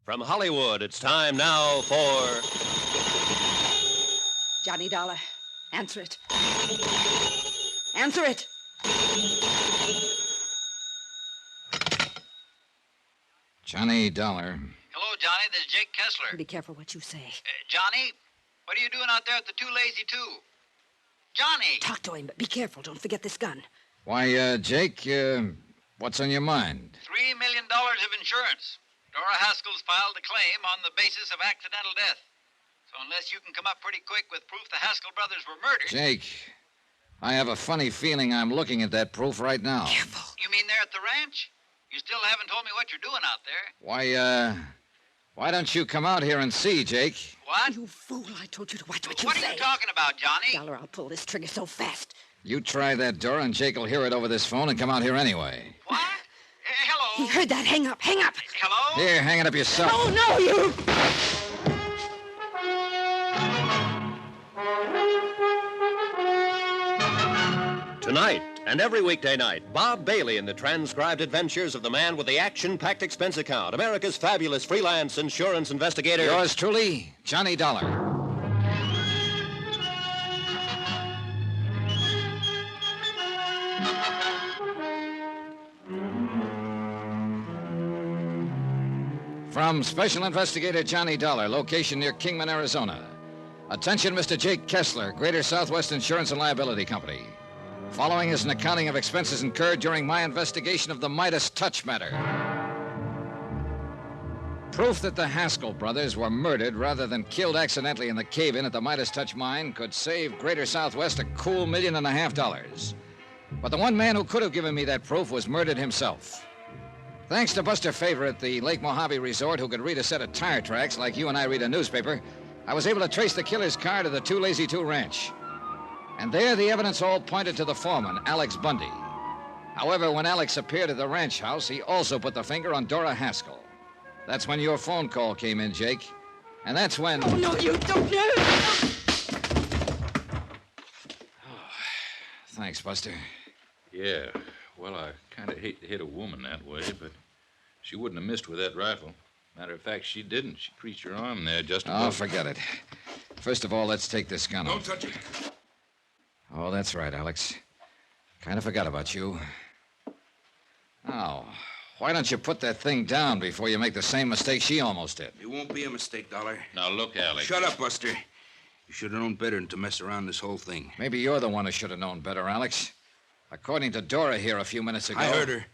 From Hollywood, it's time now for... Johnny Dollar, answer it. Answer it! Johnny Dollar. Hello, Johnny. This is Jake Kessler. Be careful what you say. Johnny, what are you doing out there at the Too Lazy Two? Johnny! Talk to him, but be careful. Don't forget this gun. Why, Jake, what's on your mind? $3 million of insurance. Dora Haskell's filed a claim on the basis of accidental death. So unless you can come up pretty quick with proof the Haskell brothers were murdered... Jake, I have a funny feeling I'm looking at that proof right now. Careful. You mean there at the ranch? You still haven't told me what you're doing out there. Why don't you come out here and see, Jake? What? You fool. I told you to watch what you What say. are you talking about, Johnny? Dollar, I'll pull this trigger so fast. You try that door and Jake will hear it over this phone and come out here anyway. What? Hello? He heard that. Hang up. Hang up. Hello? Here, hang it up yourself. Oh, no, you... Tonight and every weekday night, Bob Bailey in the transcribed adventures of the man with the action-packed expense account, America's fabulous freelance insurance investigator. Yours truly, Johnny Dollar. From Special Investigator Johnny Dollar, location near Kingman, Arizona. Attention, Mr. Jake Kessler, Greater Southwest Insurance and Liability Company. Following is an accounting of expenses incurred during my investigation of the Midas touch matter. Proof that the Haskell brothers were murdered rather than killed accidentally in the cave-in at the Midas touch mine could save Greater Southwest a cool $1.5 million. But the one man who could have given me that proof was murdered himself. Thanks to Buster Favor at the Lake Mojave Resort, who could read a set of tire tracks like you and I read a newspaper, I was able to trace the killer's car to the Too Lazy Two Ranch. And there, the evidence all pointed to the foreman, Alex Bundy. However, when Alex appeared at the ranch house, he also put the finger on Dora Haskell. That's when your phone call came in, Jake. And that's when... Oh, no, you don't know. Thanks, Buster. Yeah, well, I kind of hate to hit a woman that way, but she wouldn't have missed with that rifle. Matter of fact, she didn't. She creased her arm there just above... Oh, forget it. First of all, let's take this gun Don't off. touch it. Oh, that's right, Alex. Kind of forgot about you. Now, why don't you put that thing down before you make the same mistake she almost did? It won't be a mistake, Dollar. Now, look, Alex. Shut up, Buster. You should have known better than to mess around this whole thing. Maybe you're the one who should have known better, Alex. According to Dora here a few minutes ago... I heard her.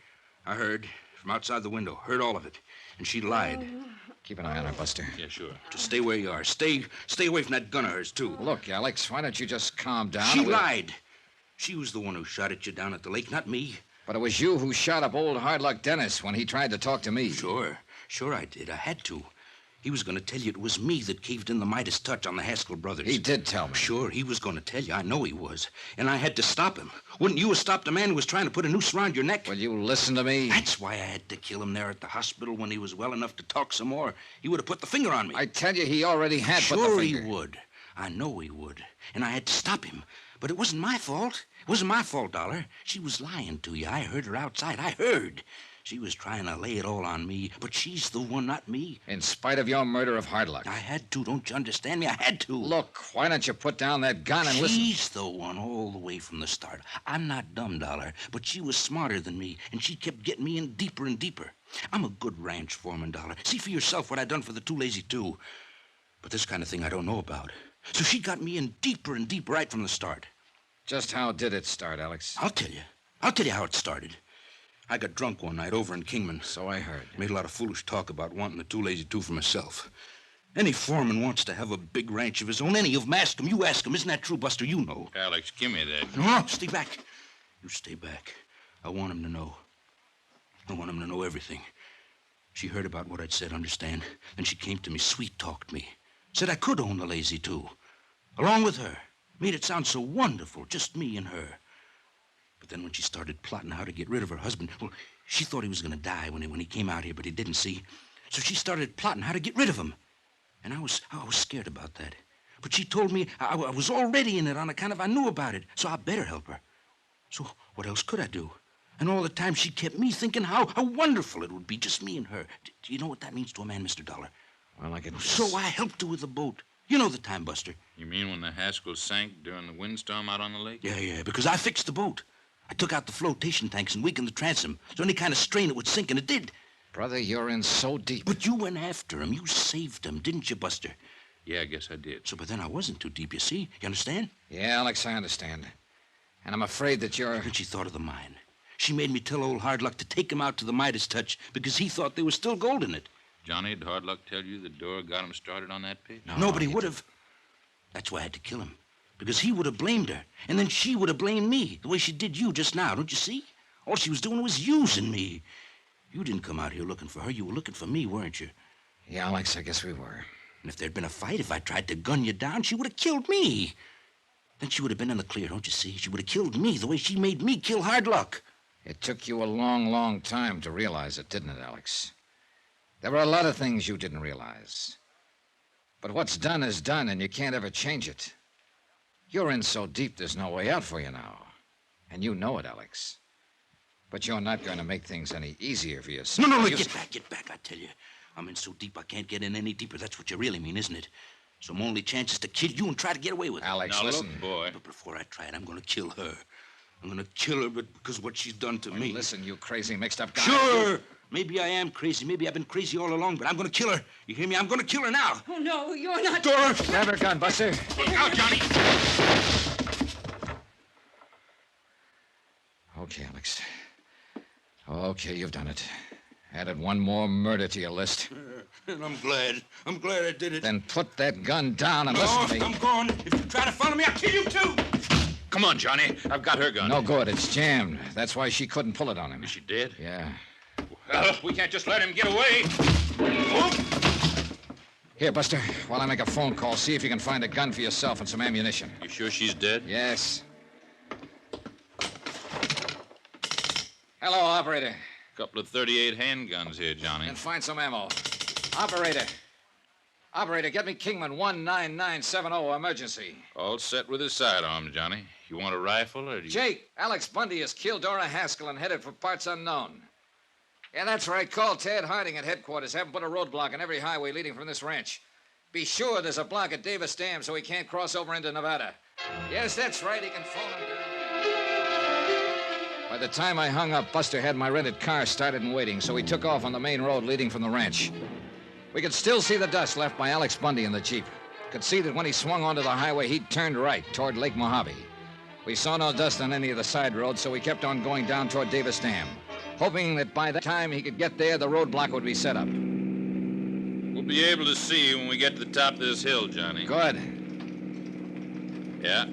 I heard from outside the window. Heard all of it. And she lied. Keep an eye on her, Buster. Yeah, sure. Just stay where you are. Stay away from that gun of hers, too. Look, Alex, why don't you just calm down? She and we'll- lied. She was the one who shot at you down at the lake, not me. But it was you who shot up old Hard Luck Dennis when he tried to talk to me. Sure I did. I had to. He was going to tell you it was me that caved in the Midas touch on the Haskell brothers. He did tell me. Sure, he was going to tell you. I know he was. And I had to stop him. Wouldn't you have stopped a man who was trying to put a noose around your neck? Will you listen to me? That's why I had to kill him there at the hospital when he was well enough to talk some more. He would have put the finger on me. I tell you, he already had put the Sure finger. he would. I know he would. And I had to stop him. But it wasn't my fault. It wasn't my fault, Dollar. She was lying to you. I heard her outside. I heard. She was trying to lay it all on me, but she's the one, not me. In spite of your murder of Hard Luck. I had to. Don't you understand me? I had to. Look, why don't you put down that gun and listen? She's the one all the way from the start. I'm not dumb, Dollar, but she was smarter than me, and she kept getting me in deeper and deeper. I'm a good ranch foreman, Dollar. See for yourself what I done for the Too Lazy Two. But this kind of thing I don't know about. So she got me in deeper and deeper right from the start. Just how did it start, Alex? I'll tell you. I'll tell you how it started. I got drunk one night over in Kingman. So I heard. Made a lot of foolish talk about wanting the Too Lazy Two for myself. Any foreman wants to have a big ranch of his own. Any of them. Ask him. You ask him. Isn't that true, Buster? You know. Alex, give me that. No, stay back. You stay back. I want him to know. I want him to know everything. She heard about what I'd said, understand? Then she came to me, sweet-talked me. Said I could own the Lazy Two. Along with her. Made it sound so wonderful, just me and her. But then when she started plotting how to get rid of her husband, well, she thought he was going to die when he came out here, but he didn't, see. So she started plotting how to get rid of him. And I was scared about that. But she told me I was already in it on account of I knew about it, so I better help her. So what else could I do? And all the time she kept me thinking how wonderful it would be, just me and her. Do you know what that means to a man, Mr. Dollar? Well, I can... So I helped her with the boat. You know the time, Buster. You mean when the Haskell sank during the windstorm out on the lake? Yeah, because I fixed the boat. I took out the flotation tanks and weakened the transom, so any kind of strain it would sink, and it did. Brother, you're in so deep. But you went after him. You saved him, didn't you, Buster? Yeah, I guess I did. So, but then I wasn't too deep, you see? You understand? Yeah, Alex, I understand. And I'm afraid that you're... Then she thought of the mine. She made me tell old Hard Luck to take him out to the Midas touch because he thought there was still gold in it. Johnny, did Hard Luck tell you that Dora got him started on that pitch? No, but he would have. That's why I had to kill him. Because he would have blamed her. And then she would have blamed me, the way she did you just now, don't you see? All she was doing was using me. You didn't come out here looking for her. You were looking for me, weren't you? Yeah, Alex, I guess we were. And if there'd been a fight, if I tried to gun you down, she would have killed me. Then she would have been in the clear, don't you see? She would have killed me the way she made me kill Hard Luck. It took you a long, long time to realize it, didn't it, Alex? There were a lot of things you didn't realize. But what's done is done, and you can't ever change it. You're in so deep there's no way out for you now. And you know it, Alex. But you're not going to make things any easier for yourself. No, get back, I tell you. I'm in so deep I can't get in any deeper. That's what you really mean, isn't it? So my only chance is to kill you and try to get away with it. Alex, now, listen. Look, boy. But before I try it, I'm going to kill her. I'm going to kill her because of what she's done to me. Listen, you crazy mixed-up guy. Sure. Maybe I am crazy. Maybe I've been crazy all along, but I'm going to kill her. You hear me? I'm going to kill her now. Oh, no, you're not... Dora! Grab her gun, Buster. Look out, Johnny! Okay, Alex. Okay, you've done it. Added one more murder to your list. And I'm glad. I'm glad I did it. Then put that gun down and listen to me. I'm gone. If you try to follow me, I'll kill you, too. Come on, Johnny. I've got her gun. No good. It's jammed. That's why she couldn't pull it on him. Is she dead? Yeah. We can't just let him get away. Here, Buster, while I make a phone call, see if you can find a gun for yourself and some ammunition. You sure she's dead? Yes. Hello, operator. Couple of 38 handguns here, Johnny. And find some ammo. Operator. Operator, get me Kingman 19970, emergency. All set with his sidearm, Johnny. You want a rifle or do you... Jake, Alex Bundy has killed Dora Haskell and headed for parts unknown. Yeah, that's right. Call Ted Harding at headquarters. Have him put a roadblock on every highway leading from this ranch. Be sure there's a block at Davis Dam so he can't cross over into Nevada. Yes, that's right. He can phone him down. By the time I hung up, Buster had my rented car started and waiting, so he took off on the main road leading from the ranch. We could still see the dust left by Alex Bundy in the Jeep. Could see that when he swung onto the highway, he'd turned right toward Lake Mojave. We saw no dust on any of the side roads, so we kept on going down toward Davis Dam, hoping that by the time he could get there, the roadblock would be set up. We'll be able to see you when we get to the top of this hill, Johnny. Good. Yeah.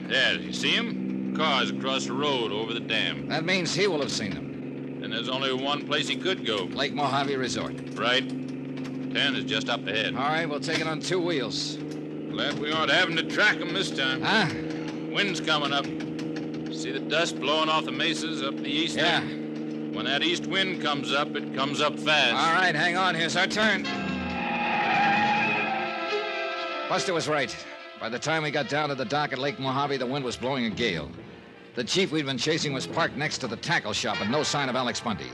There, you see him? Cars across the road over the dam. That means he will have seen them. And there's only one place he could go. Lake Mojave Resort. Right. 10 is just up ahead. All right, we'll take it on 2 wheels. Glad we aren't having to track him this time. Huh? Wind's coming up. See the dust blowing off the mesas up the east Yeah. end? When that east wind comes up, it comes up fast. All right, hang on. Here's our turn. Buster was right. By the time we got down to the dock at Lake Mojave, the wind was blowing a gale. The Jeep we'd been chasing was parked next to the tackle shop and no sign of Alex Bundy.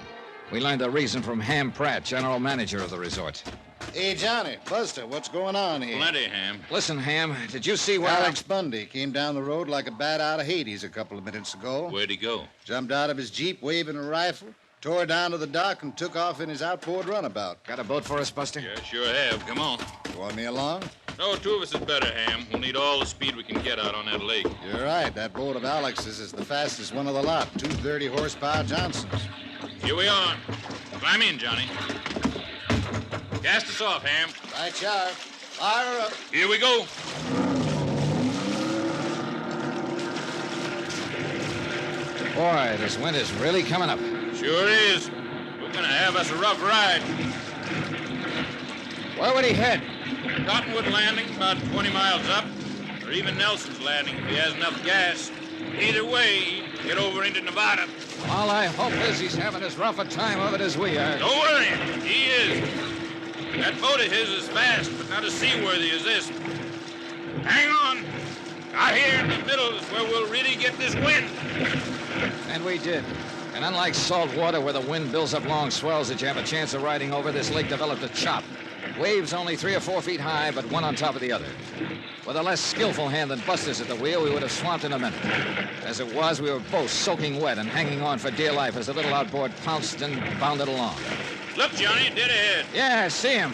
We learned the reason from Ham Pratt, general manager of the resort. Hey, Johnny, Buster, what's going on here? Plenty, Ham. Listen, Ham, did you see where... Alex Bundy came down the road like a bat out of Hades a couple of minutes ago. Where'd he go? Jumped out of his Jeep waving a rifle, tore down to the dock, and took off in his outboard runabout. Got a boat for us, Buster? Yeah, sure have. Come on. You want me along? No, 2 of us is better, Ham. We'll need all the speed we can get out on that lake. You're right. That boat of Alex's is the fastest one of the lot. 2 30-horsepower Johnsons. Here we are. Climb in, Johnny. Cast us off, Ham. Right, you are. Fire her up. Here we go. Boy, this wind is really coming up. Sure is. We're gonna have us a rough ride. Where would he head? Cottonwood Landing, about 20 miles up, or even Nelson's Landing if he has enough gas. Either way, he'd get over into Nevada. All I hope is he's having as rough a time of it as we are. Don't worry, he is. That boat of his is fast, but not as seaworthy as this. Hang on. Out here in the middle is where we'll really get this wind. And we did. And unlike salt water where the wind builds up long swells that you have a chance of riding over, this lake developed a chop. Waves only 3 or 4 feet high, but one on top of the other. With a less skillful hand than Buster's at the wheel, we would have swamped in a minute. As it was, we were both soaking wet and hanging on for dear life as the little outboard pounced and bounded along. Look, Johnny, dead ahead. Yeah, I see him.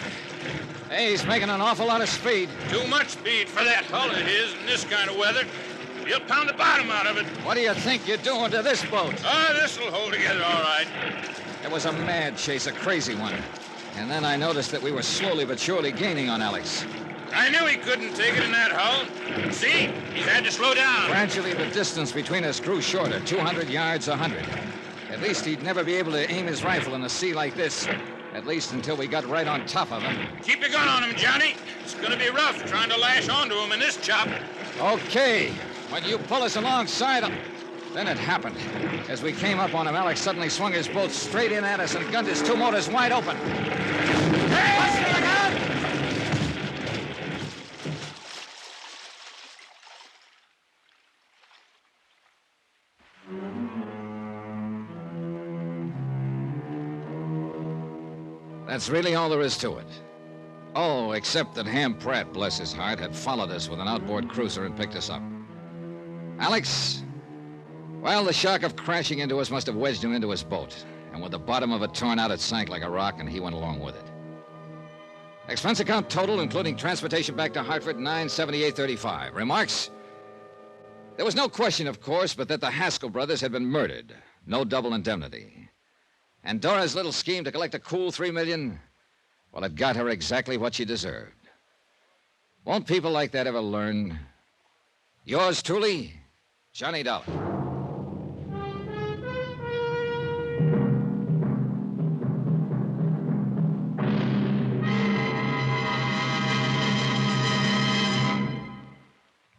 Hey, he's making an awful lot of speed. Too much speed for that hull of his in this kind of weather. He'll pound the bottom out of it. What do you think you're doing to this boat? This'll hold together all right. It was a mad chase, a crazy one. And then I noticed that we were slowly but surely gaining on Alex. I knew he couldn't take it in that hull. See? He's had to slow down. Gradually, the distance between us grew shorter, 200 yards, 100. At least he'd never be able to aim his rifle in a sea like this. At least until we got right on top of him. Keep your gun on him, Johnny. It's going to be rough trying to lash onto him in this chop. Okay. When you pull us alongside him. Then it happened. As we came up on him, Alex suddenly swung his boat straight in at us and gunned his 2 motors wide open. Hey! Look out! That's really all there is to it. Oh, except that Ham Pratt, bless his heart, had followed us with an outboard cruiser and picked us up. Alex, well, the shock of crashing into us must have wedged him into his boat. And with the bottom of it torn out, it sank like a rock, and he went along with it. Expense account total, including transportation back to Hartford, $978.35. Remarks? There was no question, of course, but that the Haskell brothers had been murdered. No double indemnity. And Dora's little scheme to collect a cool $3 million, well, it got her exactly what she deserved. Won't people like that ever learn? Yours truly, Johnny Dollar.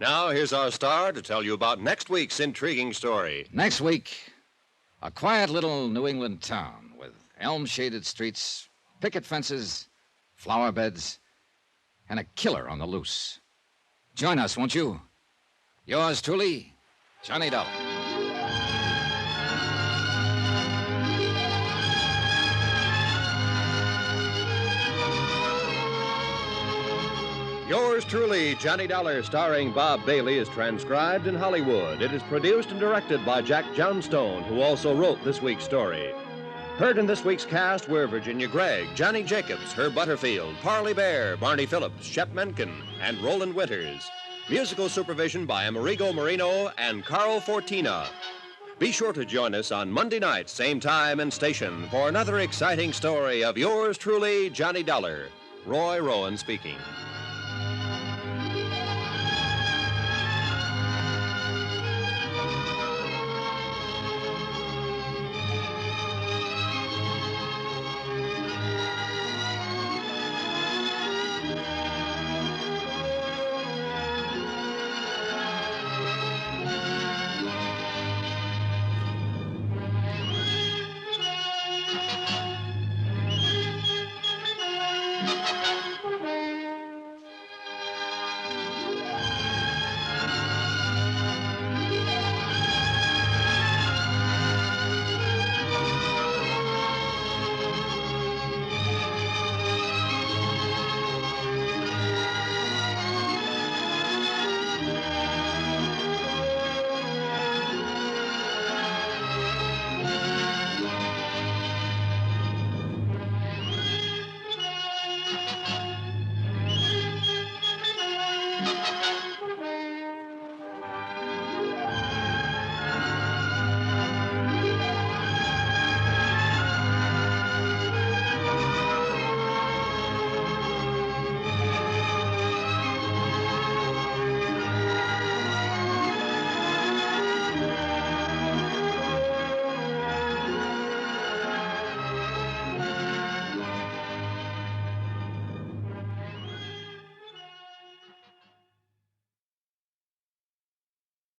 Now, here's our star to tell you about next week's intriguing story. Next week, a quiet little New England town with elm-shaded streets, picket fences, flower beds, and a killer on the loose. Join us, won't you? Yours truly, Johnny Dollar. Yours truly, Johnny Dollar, starring Bob Bailey, is transcribed in Hollywood. It is produced and directed by Jack Johnstone, who also wrote this week's story. Heard in this week's cast were Virginia Gregg, Johnny Jacobs, Herb Butterfield, Parley Bear, Barney Phillips, Shep Menken, and Roland Winters. Musical supervision by Amerigo Marino and Carl Fortina. Be sure to join us on Monday night, same time and station, for another exciting story of yours truly, Johnny Dollar. Roy Rowan speaking.